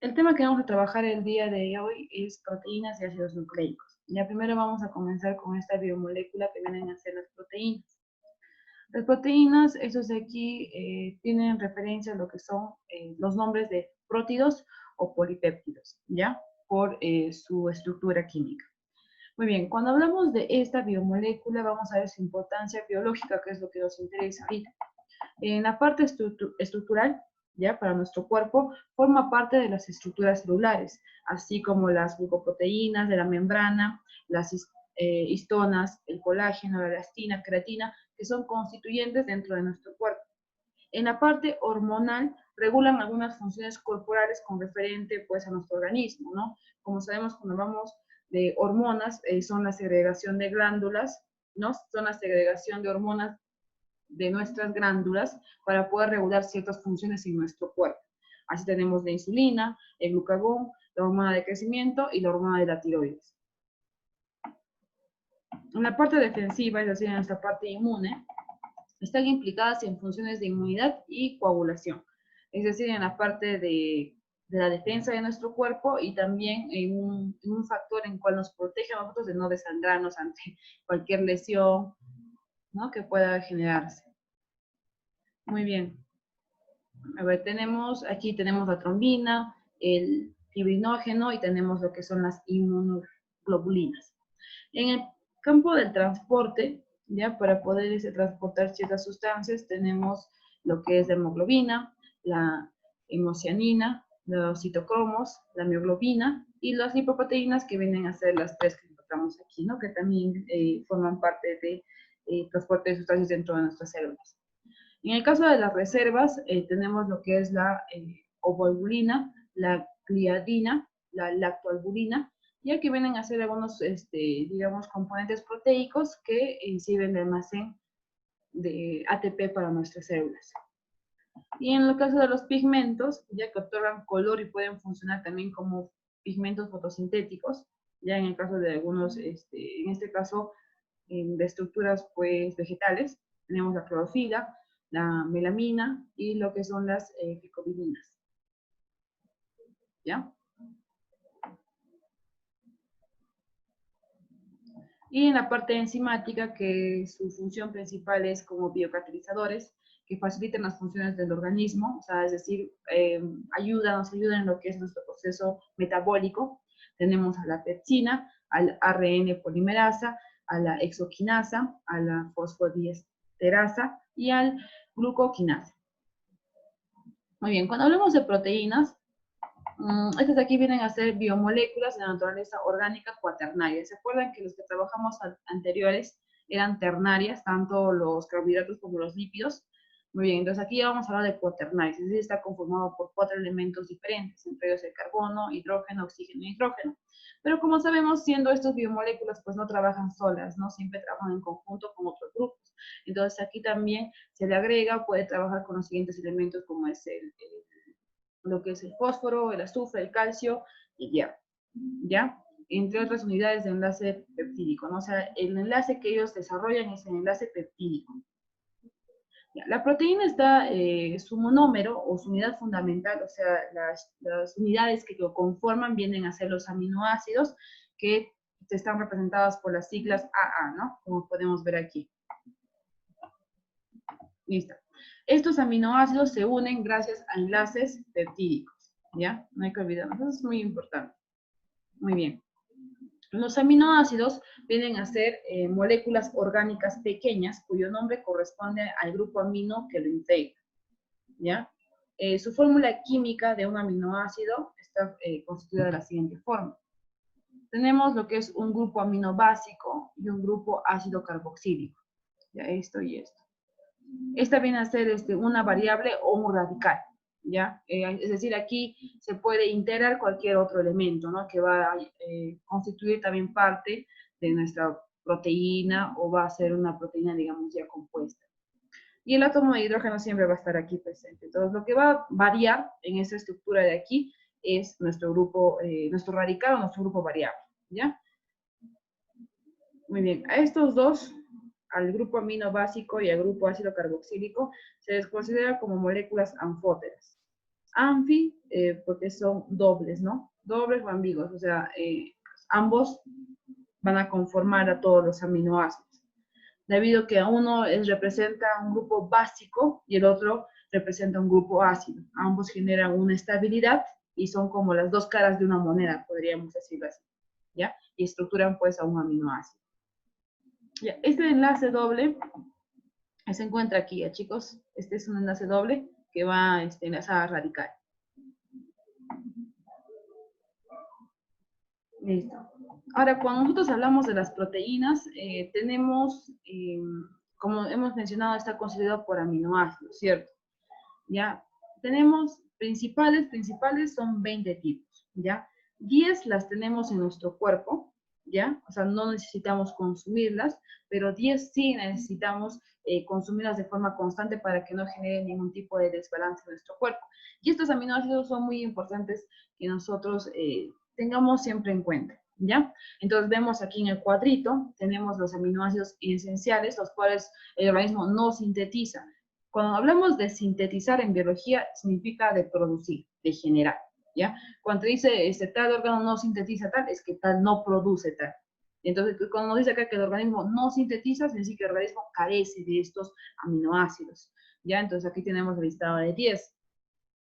El tema que vamos a trabajar el día de hoy es proteínas y ácidos nucleicos. Ya primero vamos a comenzar con esta biomolécula que vienen a ser las proteínas. Las proteínas, estos de aquí, tienen referencia a lo que son los nombres de prótidos o polipéptidos, ¿ya? Por su estructura química. Muy bien, cuando hablamos de esta biomolécula, vamos a ver su importancia biológica, que es lo que nos interesa ahorita. En la parte estructural, ya para nuestro cuerpo, forma parte de las estructuras celulares, así como las glucoproteínas de la membrana, las histonas, el colágeno, la elastina, creatina, que son constituyentes dentro de nuestro cuerpo. En la parte hormonal, regulan algunas funciones corporales con referente pues a nuestro organismo, ¿no? Como sabemos, cuando hablamos de hormonas, son la segregación de glándulas, ¿no? Son la segregación de hormonas de nuestras glándulas para poder regular ciertas funciones en nuestro cuerpo. Así tenemos la insulina, el glucagón, la hormona de crecimiento y la hormona de la tiroides. En la parte defensiva, es decir, en nuestra parte inmune, están implicadas en funciones de inmunidad y coagulación, es decir, en la parte de la defensa de nuestro cuerpo y también en un factor en cual nos protege a nosotros de no desangrarnos ante cualquier lesión, ¿no?, que pueda generarse. Muy bien. A ver, aquí tenemos la trombina, el fibrinógeno y tenemos lo que son las inmunoglobulinas. En el campo del transporte, ya para poder transportar ciertas sustancias, tenemos lo que es la hemoglobina, la hemocianina, los citocromos, la mioglobina y las lipoproteínas, que vienen a ser las tres que encontramos aquí, ¿no? Que también forman parte de transporte de sustancias dentro de nuestras células. En el caso de las reservas, tenemos lo que es la ovoalbulina, la gliadina, la lactoalbulina, y aquí vienen a ser algunos, digamos, componentes proteicos que sirven de almacén de ATP para nuestras células. Y en el caso de los pigmentos, ya que otorgan color y pueden funcionar también como pigmentos fotosintéticos, ya en el caso de algunos, en este caso, de estructuras pues vegetales, tenemos la clorofila, la melamina y lo que son las glicobilinas. ¿Ya? Y en la parte enzimática, que su función principal es como biocatalizadores, que facilitan las funciones del organismo, o sea, es decir, nos ayudan en lo que es nuestro proceso metabólico. Tenemos a la pepsina, al ARN polimerasa, a la exoquinasa, a la fosfodiesterasa y al glucoquinasa. Muy bien, cuando hablamos de proteínas, estas de aquí vienen a ser biomoléculas de la naturaleza orgánica cuaternaria. ¿Se acuerdan que los que trabajamos anteriores eran ternarias, tanto los carbohidratos como los lípidos? Muy bien, entonces aquí vamos a hablar de cuaternarias, es decir, está conformado por 4 elementos diferentes, entre ellos el carbono, hidrógeno, oxígeno y nitrógeno. Pero como sabemos, siendo estas biomoléculas, pues no trabajan solas, ¿no? Siempre trabajan en conjunto con otros grupos. Entonces aquí también se le agrega, puede trabajar con los siguientes elementos, como es lo que es el fósforo, el azufre, el calcio y el hierro, ¿ya? Entre otras unidades de enlace peptídico, ¿no? O sea, el enlace que ellos desarrollan es el enlace peptídico. ¿Ya? La proteína está, su monómero o su unidad fundamental, o sea, las unidades que lo conforman vienen a ser los aminoácidos, que están representadas por las siglas AA, ¿no? Como podemos ver aquí. Listo. Estos aminoácidos se unen gracias a enlaces peptídicos, ¿ya? No hay que olvidarnos, eso es muy importante. Muy bien. Los aminoácidos vienen a ser moléculas orgánicas pequeñas cuyo nombre corresponde al grupo amino que lo integra, ¿ya? Su fórmula química de un aminoácido está constituida de la siguiente forma. Tenemos lo que es un grupo amino básico y un grupo ácido carboxílico, ya esto y esto. Esta viene a ser una variable o un radical, ¿ya? Es decir, aquí se puede integrar cualquier otro elemento, ¿no? Que va a constituir también parte de nuestra proteína o va a ser una proteína, digamos, ya compuesta. Y el átomo de hidrógeno siempre va a estar aquí presente. Entonces, lo que va a variar en esa estructura de aquí es nuestro grupo, nuestro radical o nuestro grupo variable, ¿ya? Muy bien, a estos dos, al grupo amino básico y al grupo ácido carboxílico, se les considera como moléculas anfóteras, Anfi, porque son dobles, ¿no? Dobles o ambiguos, o sea, ambos van a conformar a todos los aminoácidos, debido a que uno representa un grupo básico y el otro representa un grupo ácido. Ambos generan una estabilidad y son como las dos caras de una moneda, podríamos decirlo así, ¿ya? Y estructuran pues a un aminoácido. Ya, este enlace doble se encuentra aquí, ¿ya, chicos? Este es un enlace doble que va a enlazar radical. Listo. Ahora, cuando nosotros hablamos de las proteínas, tenemos, como hemos mencionado, está constituido por aminoácidos, ¿cierto? ¿Ya? Tenemos principales son 20 tipos, ¿ya? 10 las tenemos en nuestro cuerpo, ¿ya? O sea, no necesitamos consumirlas, pero 10 sí necesitamos consumirlas de forma constante para que no genere ningún tipo de desbalance en nuestro cuerpo. Y estos aminoácidos son muy importantes que nosotros tengamos siempre en cuenta, ¿ya? Entonces vemos aquí en el cuadrito, tenemos los aminoácidos esenciales, los cuales el organismo no sintetiza. Cuando hablamos de sintetizar en biología, significa de producir, de generar, ¿ya? Cuando dice tal órgano no sintetiza tal, es que tal no produce tal. Entonces, cuando nos dice acá que el organismo no sintetiza, significa que el organismo carece de estos aminoácidos, ¿ya? Entonces aquí tenemos el listado de 10.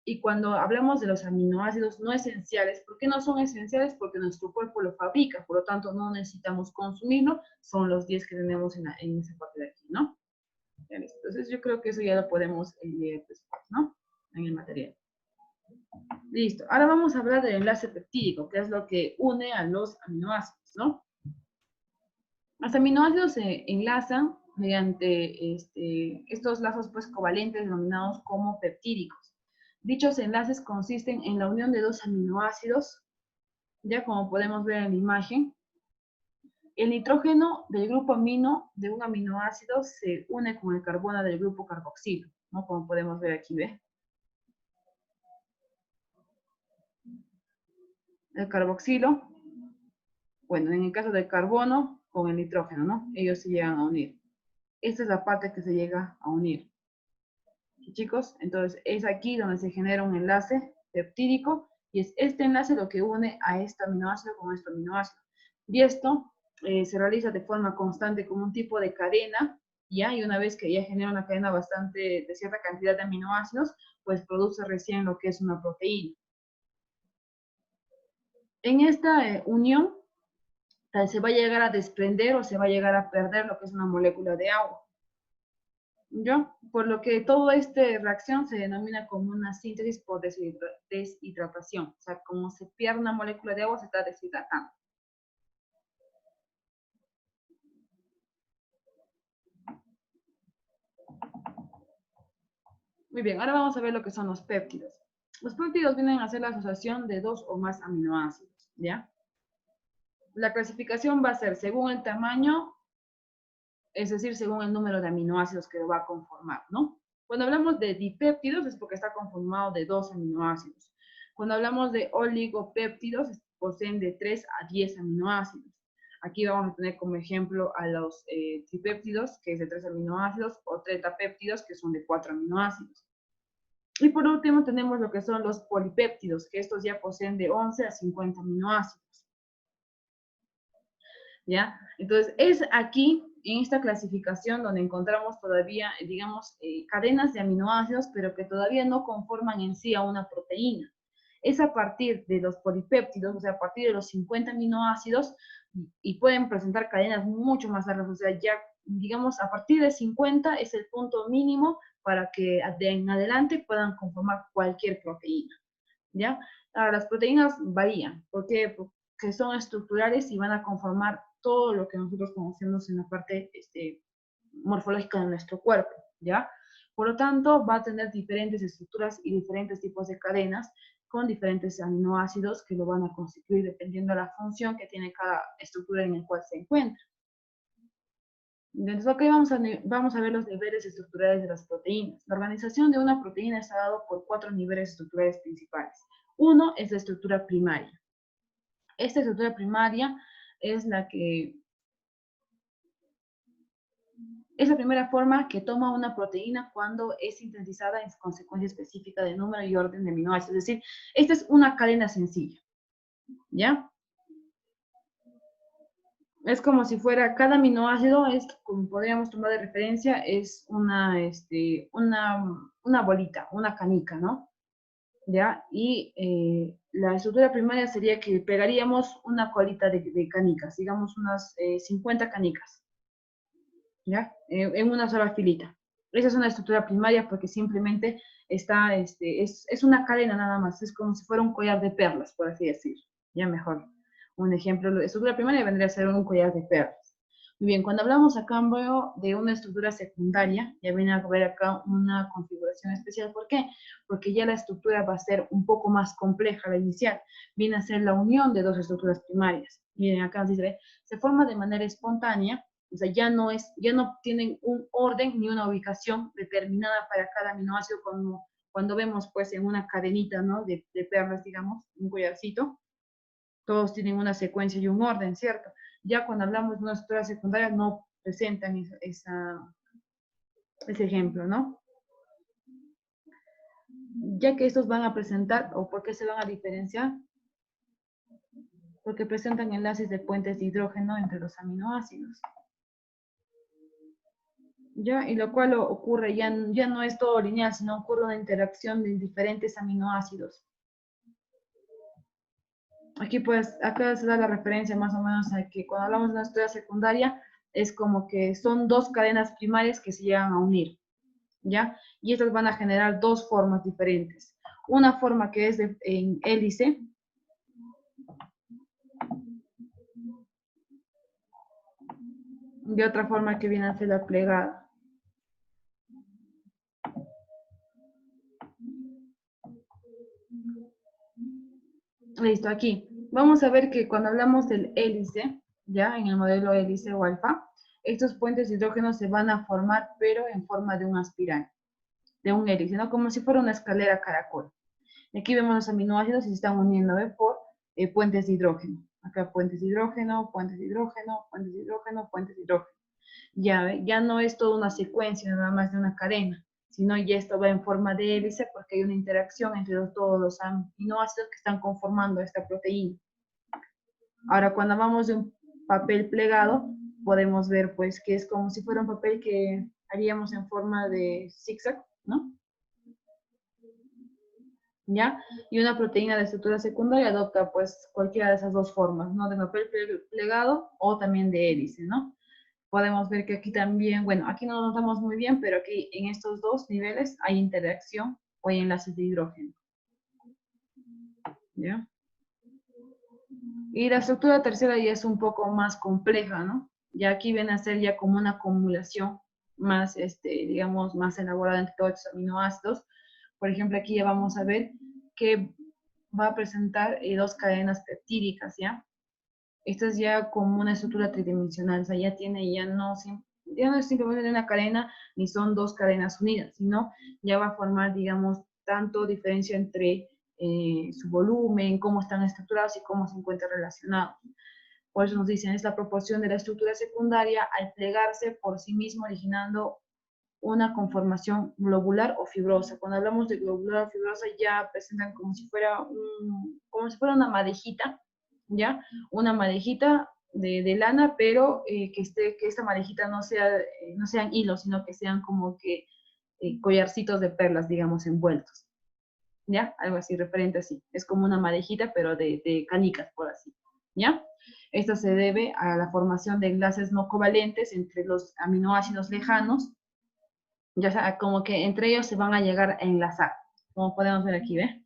Y cuando hablamos de los aminoácidos no esenciales, ¿por qué no son esenciales? Porque nuestro cuerpo lo fabrica, por lo tanto no necesitamos consumirlo, son los 10 que tenemos en esa parte de aquí, ¿no? Entonces yo creo que eso ya lo podemos leer después, ¿no? En el material. Listo. Ahora vamos a hablar del enlace peptídico, que es lo que une a los aminoácidos, ¿no? Los aminoácidos se enlazan mediante estos lazos pues covalentes denominados como peptídicos. Dichos enlaces consisten en la unión de dos aminoácidos, ya como podemos ver en la imagen. El nitrógeno del grupo amino de un aminoácido se une con el carbono del grupo carboxilo, ¿no? Como podemos ver aquí, ¿ve? El carboxilo, bueno, en el caso del carbono, con el nitrógeno, ¿no? Ellos se llegan a unir. Esta es la parte que se llega a unir. ¿Sí, chicos? Entonces, es aquí donde se genera un enlace peptídico y es este enlace lo que une a este aminoácido con este aminoácido. Y esto se realiza de forma constante como un tipo de cadena, ¿ya? Y una vez que ya genera una cadena bastante de cierta cantidad de aminoácidos, pues produce recién lo que es una proteína. En esta unión se va a llegar a desprender o se va a llegar a perder lo que es una molécula de agua. ¿Ya? Por lo que toda esta reacción se denomina como una síntesis por deshidratación. O sea, como se pierde una molécula de agua, se está deshidratando. Muy bien, ahora vamos a ver lo que son los péptidos. Los péptidos vienen a ser la asociación de dos o más aminoácidos, ¿ya? La clasificación va a ser según el tamaño, es decir, según el número de aminoácidos que lo va a conformar, ¿no? Cuando hablamos de dipéptidos es porque está conformado de 2 aminoácidos. Cuando hablamos de oligopéptidos, poseen de 3 a 10 aminoácidos. Aquí vamos a tener como ejemplo a los tripéptidos, que es de 3 aminoácidos, o tetapéptidos, que son de 4 aminoácidos. Y por último tenemos lo que son los polipéptidos, que estos ya poseen de 11 a 50 aminoácidos. ¿Ya? Entonces, es aquí, en esta clasificación, donde encontramos todavía, digamos, cadenas de aminoácidos, pero que todavía no conforman en sí a una proteína. Es a partir de los polipéptidos, o sea, a partir de los 50 aminoácidos, y pueden presentar cadenas mucho más largas, o sea, ya, digamos, a partir de 50 es el punto mínimo para que de en adelante puedan conformar cualquier proteína, ¿ya? Ahora, las proteínas varían, porque son estructurales y van a conformar todo lo que nosotros conocemos en la parte morfológica de nuestro cuerpo, ¿ya? Por lo tanto, va a tener diferentes estructuras y diferentes tipos de cadenas con diferentes aminoácidos que lo van a constituir dependiendo de la función que tiene cada estructura en la cual se encuentra. Entonces, aquí vamos a ver los niveles estructurales de las proteínas. La organización de una proteína está dado por 4 niveles estructurales principales. Uno es la estructura primaria. Esta estructura primaria es la que Es la primera forma que toma una proteína cuando es sintetizada en consecuencia específica de número y orden de aminoácidos. Es decir, esta es una cadena sencilla, ¿ya? Es como si fuera cada aminoácido, es como podríamos tomar de referencia, es una bolita, una canica, ¿no? ¿Ya? Y la estructura primaria sería que pegaríamos una colita de canicas, digamos unas 50 canicas, ¿ya? En una sola filita. Esa es una estructura primaria porque simplemente está, es una cadena nada más, es como si fuera un collar de perlas, por así decir, ya mejor. Un ejemplo, la estructura primaria vendría a ser un collar de perlas. Muy bien, cuando hablamos a cambio de una estructura secundaria, ya viene a ver acá una configuración especial. ¿Por qué? Porque ya la estructura va a ser un poco más compleja, la inicial. Viene a ser la unión de dos estructuras primarias. Miren, acá dice, se forma de manera espontánea, o sea, ya no tienen un orden ni una ubicación determinada para cada aminoácido como cuando vemos pues en una cadenita, ¿no? De perlas, digamos, un collarcito, todos tienen una secuencia y un orden, ¿cierto? Ya cuando hablamos de una estructura secundaria no presentan ese ejemplo, ¿no? Ya que estos van a presentar, o por qué se van a diferenciar, porque presentan enlaces de puentes de hidrógeno entre los aminoácidos. ¿Ya? Y lo cual ocurre, ya no es todo lineal, sino ocurre una interacción de diferentes aminoácidos. Aquí pues, acá se da la referencia más o menos a que cuando hablamos de una estructura secundaria, es como que son dos cadenas primarias que se llegan a unir, ¿ya? Y estas van a generar dos formas diferentes. Una forma que es en hélice, y otra forma que viene a ser la plegada. Listo, aquí. Vamos a ver que cuando hablamos del hélice, ya en el modelo hélice o alfa, estos puentes de hidrógeno se van a formar, pero en forma de una espiral, de un hélice, ¿no? Como si fuera una escalera caracol. Y aquí vemos los aminoácidos y se están uniendo por puentes de hidrógeno. Acá puentes de hidrógeno, puentes de hidrógeno, puentes de hidrógeno, puentes de hidrógeno. Ya no es toda una secuencia nada más de una cadena, sino ya esto va en forma de hélice porque hay una interacción entre todos los aminoácidos que están conformando esta proteína. Ahora, cuando hablamos de un papel plegado, podemos ver pues que es como si fuera un papel que haríamos en forma de zigzag, ¿no? ¿Ya? Y una proteína de estructura secundaria adopta pues cualquiera de esas dos formas, ¿no? De papel plegado o también de hélice, ¿no? Podemos ver que aquí también, bueno, aquí no lo notamos muy bien, pero aquí en estos dos niveles hay interacción o hay enlaces de hidrógeno. ¿Ya? Y la estructura tercera ya es un poco más compleja, ¿no? Ya aquí viene a ser ya como una acumulación más, digamos, más elaborada entre todos estos aminoácidos. Por ejemplo, aquí ya vamos a ver que va a presentar dos cadenas peptídicas, ¿ya? Esta es ya como una estructura tridimensional, o sea, ya no es simplemente una cadena, ni son dos cadenas unidas, sino ya va a formar, digamos, tanto diferencia entre su volumen, cómo están estructurados y cómo se encuentran relacionados. Por eso nos dicen, es la proporción de la estructura secundaria al plegarse por sí mismo, originando una conformación globular o fibrosa. Cuando hablamos de globular o fibrosa, ya presentan como si fuera una madejita, ¿ya? Una madejita de lana, pero que esta madejita no sean hilos, sino que sean como que collarcitos de perlas, digamos, envueltos, ¿ya? Algo así, referente así. Es como una madejita, pero de canicas, por así, ¿ya? Esto se debe a la formación de enlaces no covalentes entre los aminoácidos lejanos, ya sea, como que entre ellos se van a llegar a enlazar, como podemos ver aquí, ¿ve?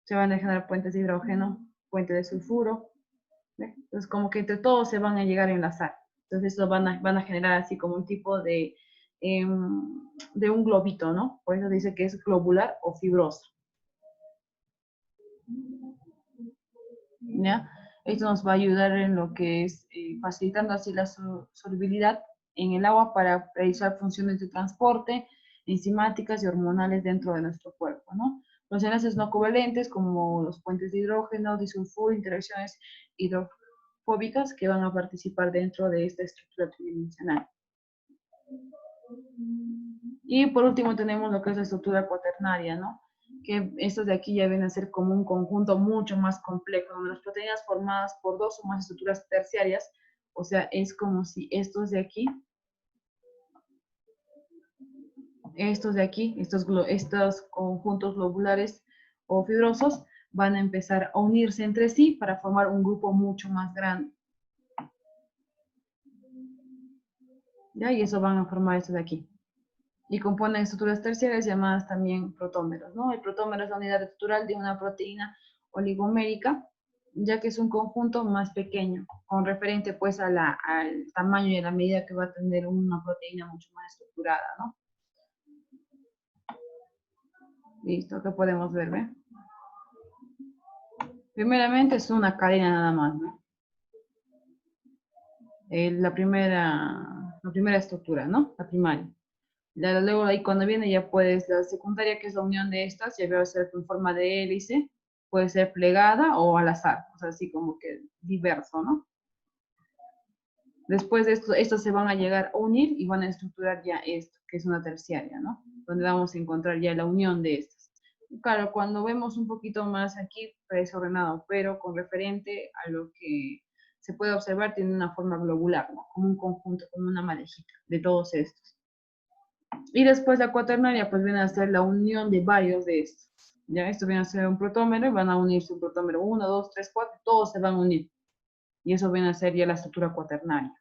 Se van a generar puentes de hidrógeno, puentes de sulfuro, ¿ve? Entonces, como que entre todos se van a llegar a enlazar. Entonces, eso van a generar así como un tipo de un globito, ¿no? Por eso dice que es globular o fibrosa. ¿Ya? Esto nos va a ayudar en lo que es facilitando así la solubilidad en el agua para realizar funciones de transporte, enzimáticas y hormonales dentro de nuestro cuerpo, ¿no? Los enlaces no covalentes, como los puentes de hidrógeno, disulfuro, interacciones hidrofóbicas que van a participar dentro de esta estructura tridimensional. Y por último tenemos lo que es la estructura cuaternaria, ¿no? Que estos de aquí ya vienen a ser como un conjunto mucho más complejo, donde las proteínas formadas por dos o más estructuras terciarias, o sea, es como si estos de aquí, estos conjuntos globulares o fibrosos van a empezar a unirse entre sí para formar un grupo mucho más grande. ¿Ya? Y eso van a formar estos de aquí. Y componen estructuras terciarias llamadas también protómeros, ¿no? El protómero es la unidad estructural de una proteína oligomérica, ya que es un conjunto más pequeño, con referente pues al tamaño y a la medida que va a tener una proteína mucho más estructurada, ¿no? Listo, ¿qué podemos ver, ve? Primeramente es una cadena nada más, ¿no? La primera estructura, ¿no? La primaria. Luego ahí cuando viene ya puedes, la secundaria que es la unión de estas, ya va a ser en forma de hélice, puede ser plegada o al azar, o sea, así como que diverso, ¿no? Después de esto, estos se van a llegar a unir y van a estructurar ya esto, que es una terciaria, ¿no? Donde vamos a encontrar ya la unión de estas. Claro, cuando vemos un poquito más aquí, parece ordenado, pero con referente a lo que se puede observar, tiene una forma globular, ¿no? Como un conjunto, como una malejita de todos estos. Y después la cuaternaria, pues viene a ser la unión de varios de estos. Ya, esto viene a ser un protómero y van a unirse un protómero 1, 2, 3, 4, todos se van a unir. Y eso viene a ser ya la estructura cuaternaria.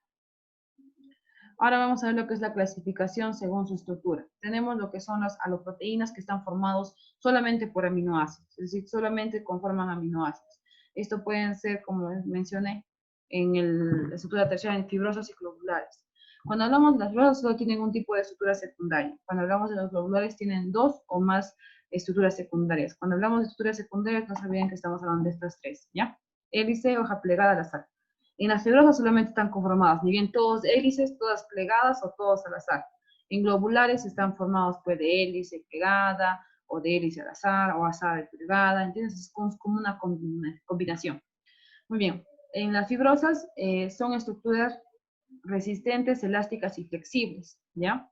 Ahora vamos a ver lo que es la clasificación según su estructura. Tenemos lo que son las aloproteínas que están formados solamente por aminoácidos, es decir, solamente conforman aminoácidos. Esto pueden ser, como mencioné, en la estructura terciaria en fibrosas y globulares. Cuando hablamos de las fibrosas solo tienen un tipo de estructura secundaria. Cuando hablamos de los globulares tienen dos o más estructuras secundarias. Cuando hablamos de estructuras secundarias no se olviden que estamos hablando de estas tres, ¿ya? Hélice, hoja plegada al azar. En las fibrosas solamente están conformadas, ni bien todos hélices, todas plegadas o todos al azar. En globulares están formados pues de hélice plegada o de hélice al azar o azar plegada, ¿entiendes? Es como una combinación. Muy bien, en las fibrosas son estructuras resistentes, elásticas y flexibles, ¿ya?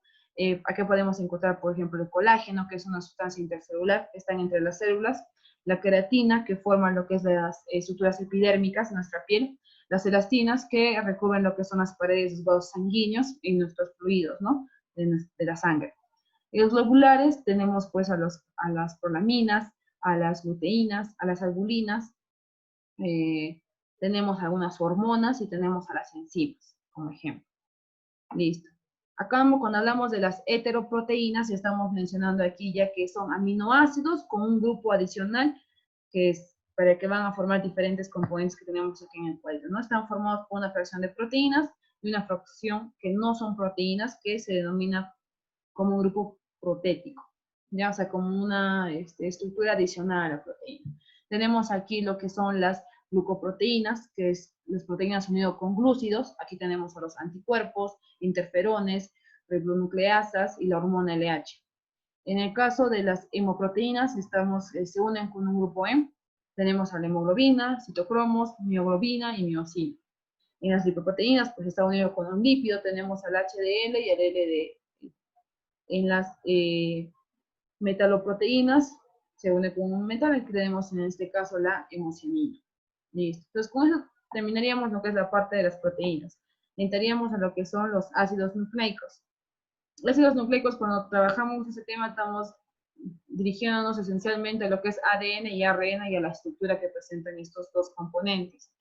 Aquí podemos encontrar, por ejemplo, el colágeno, que es una sustancia intercelular que está entre las células, la queratina, que forma lo que es las estructuras epidérmicas en nuestra piel, las elastinas, que recubren lo que son las paredes de los vasos sanguíneos y nuestros fluidos, ¿no? De la sangre. En los globulares tenemos pues a las prolaminas, a las luteínas, a las albulinas, tenemos algunas hormonas y tenemos a las enzimas, como ejemplo. Listo. Acá cuando hablamos de las heteroproteínas, estamos mencionando aquí ya que son aminoácidos con un grupo adicional que es para que van a formar diferentes componentes que tenemos aquí en el cuadro, ¿no? Están formados por una fracción de proteínas y una fracción que no son proteínas, que se denomina como un grupo protético, ¿ya? O sea, como una estructura adicional a la proteína. Tenemos aquí lo que son las glucoproteínas, que es las proteínas unidas con glúcidos. Aquí tenemos a los anticuerpos, interferones, ribonucleasas y la hormona LH. En el caso de las hemoproteínas, se unen con un grupo M. Tenemos a la hemoglobina, citocromos, mioglobina y miosina. En las lipoproteínas, pues está unido con un lípido, tenemos al HDL y al LDL. En las metaloproteínas se une con un metal, que tenemos en este caso la hemocianina. Listo. Entonces, con eso terminaríamos lo que es la parte de las proteínas. Entraríamos a lo que son los ácidos nucleicos. Los ácidos nucleicos, cuando trabajamos ese tema, estamos dirigiéndonos esencialmente a lo que es ADN y ARN y a la estructura que presentan estos dos componentes.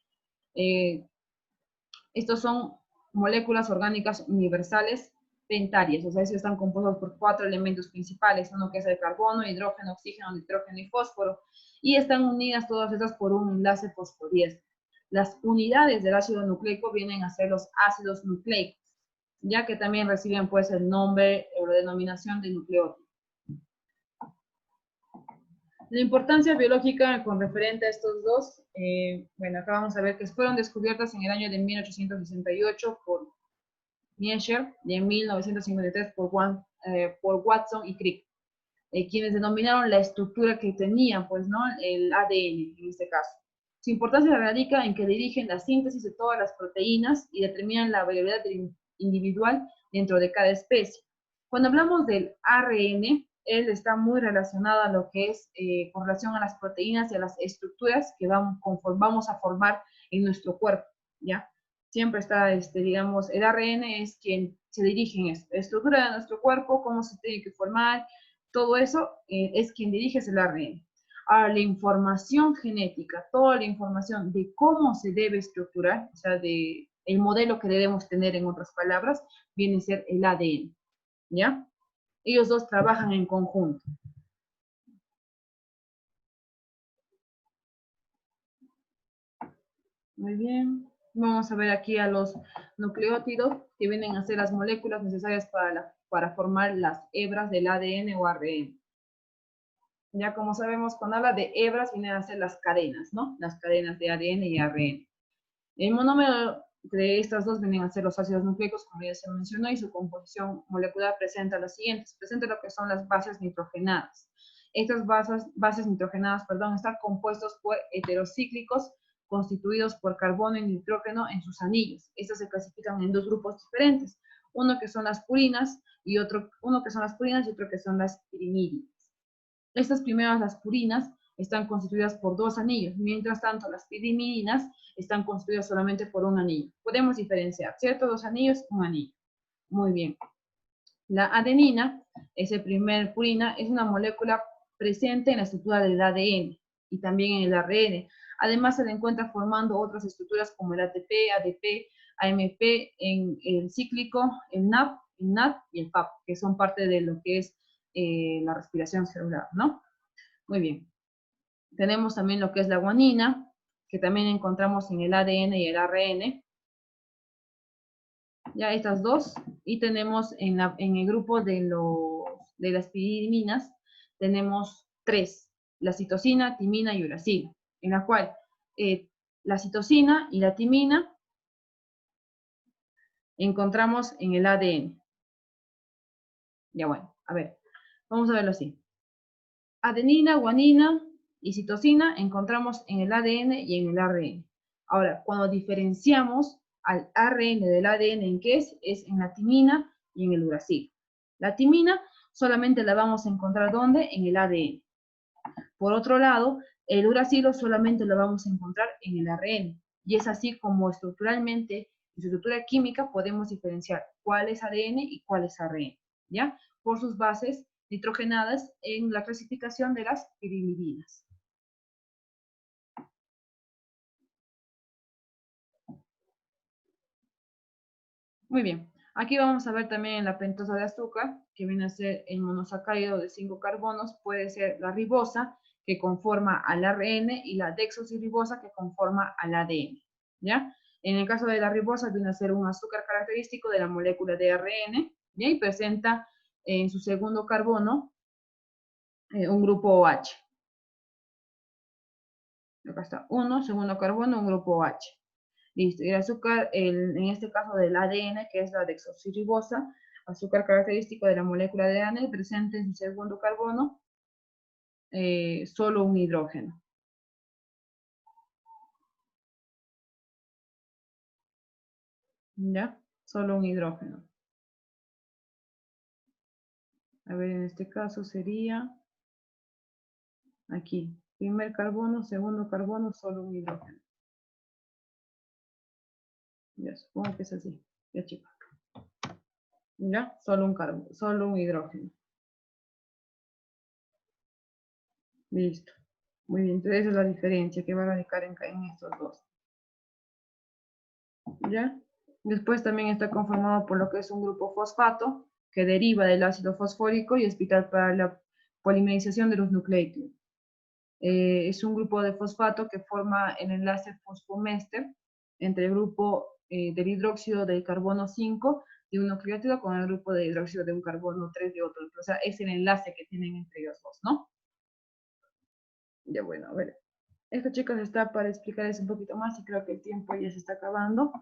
Estos son moléculas orgánicas universales pentarias, o sea, estos están compuestos por 4 elementos principales, uno que es el carbono, hidrógeno, oxígeno, nitrógeno y fósforo, y están unidas todas estas por un enlace fosfodiéster. Las unidades del ácido nucleico vienen a ser los ácidos nucleicos, ya que también reciben pues el nombre o la denominación de nucleótido. La importancia biológica con referente a estos dos, bueno, acá vamos a ver que fueron descubiertas en el año de 1868 por Miescher y en 1953 por Watson y Crick, quienes denominaron la estructura que tenía, pues, ¿no? El ADN, en este caso. Su importancia radica en que dirigen la síntesis de todas las proteínas y determinan la variabilidad individual dentro de cada especie. Cuando hablamos del ARN, él está muy relacionado a lo que es con relación a las proteínas y a las estructuras que vamos a formar en nuestro cuerpo, ¿ya? Siempre está, digamos, el ARN es quien se dirige en esto. La estructura de nuestro cuerpo, cómo se tiene que formar, todo eso es quien dirige es el ARN. Ahora, la información genética, toda la información de cómo se debe estructurar, o sea, de el modelo que debemos tener, en otras palabras, viene a ser el ADN, ¿ya? Ellos dos trabajan en conjunto. Muy bien. Vamos a ver aquí a los nucleótidos, que vienen a ser las moléculas necesarias para formar las hebras del ADN o ARN. Ya como sabemos, cuando habla de hebras, vienen a ser las cadenas, ¿no? Las cadenas de ADN y ARN. El monómero de estas dos vienen a ser los ácidos nucleicos, como ya se mencionó, y su composición molecular presenta las siguientes. Presenta lo que son las bases nitrogenadas. Estas bases nitrogenadas, están compuestos por heterocíclicos constituidos por carbono y nitrógeno en sus anillos. Estas se clasifican en dos grupos diferentes. Uno que son las purinas y otro que son las pirimídinas. Estas primeras, las purinas, están constituidas por dos anillos, mientras tanto las pirimídinas están constituidas solamente por un anillo. Podemos diferenciar, ¿cierto? Dos anillos, un anillo. Muy bien. La adenina, esa primer purina, es una molécula presente en la estructura del ADN y también en el ARN. Además, se le encuentra formando otras estructuras como el ATP, ADP, AMP, en el cíclico, el NAP, el NAD y el PAP, que son parte de lo que es la respiración celular, ¿no? Muy bien. Tenemos también lo que es la guanina, que también encontramos en el ADN y el ARN. Ya estas dos. Y tenemos en el grupo de las piriminas, tenemos tres: la citosina, timina y uracila, en la cual la citosina y la timina encontramos en el ADN. Ya bueno, a ver, vamos a verlo así. Adenina, guanina y citosina encontramos en el ADN y en el ARN. Ahora, cuando diferenciamos al ARN del ADN, ¿en qué es? Es en la timina y en el uracilo. La timina solamente la vamos a encontrar ¿dónde? En el ADN. Por otro lado, el uracilo solamente lo vamos a encontrar en el ARN. Y es así como estructuralmente, en su estructura química, podemos diferenciar cuál es ADN y cuál es ARN, ¿ya? Por sus bases nitrogenadas en la clasificación de las pirimidinas. Muy bien. Aquí vamos a ver también la pentosa de azúcar, que viene a ser el monosacárido de 5 carbonos, puede ser la ribosa, que conforma al ARN, y la desoxirribosa, que conforma al ADN, ¿ya? En el caso de la ribosa, viene a ser un azúcar característico de la molécula de ARN, ¿ya? Y presenta en su segundo carbono un grupo OH. Acá está, segundo carbono, un grupo OH. Listo, y el azúcar, en este caso del ADN, que es la desoxirribosa, azúcar característico de la molécula de ADN, presente en su segundo carbono solo un hidrógeno. ¿Ya? Solo un hidrógeno. A ver, en este caso sería aquí, primer carbono, segundo carbono, solo un hidrógeno. Ya, supongo que es así. Ya, chicos. ¿Ya? Solo un hidrógeno. Listo. Muy bien, entonces esa es la diferencia que va a radicar en estos dos. ¿Ya? Después también está conformado por lo que es un grupo fosfato, que deriva del ácido fosfórico y es vital para la polimerización de los nucleótidos. Es un grupo de fosfato que forma el enlace fosfomester entre el grupo del hidróxido del carbono 5 de un nucleótido con el grupo de hidróxido de un carbono 3 de otro. O sea, es el enlace que tienen entre ellos dos, ¿no? Ya bueno, a ver. Esto, chicos, está para explicarles un poquito más y creo que el tiempo ya se está acabando.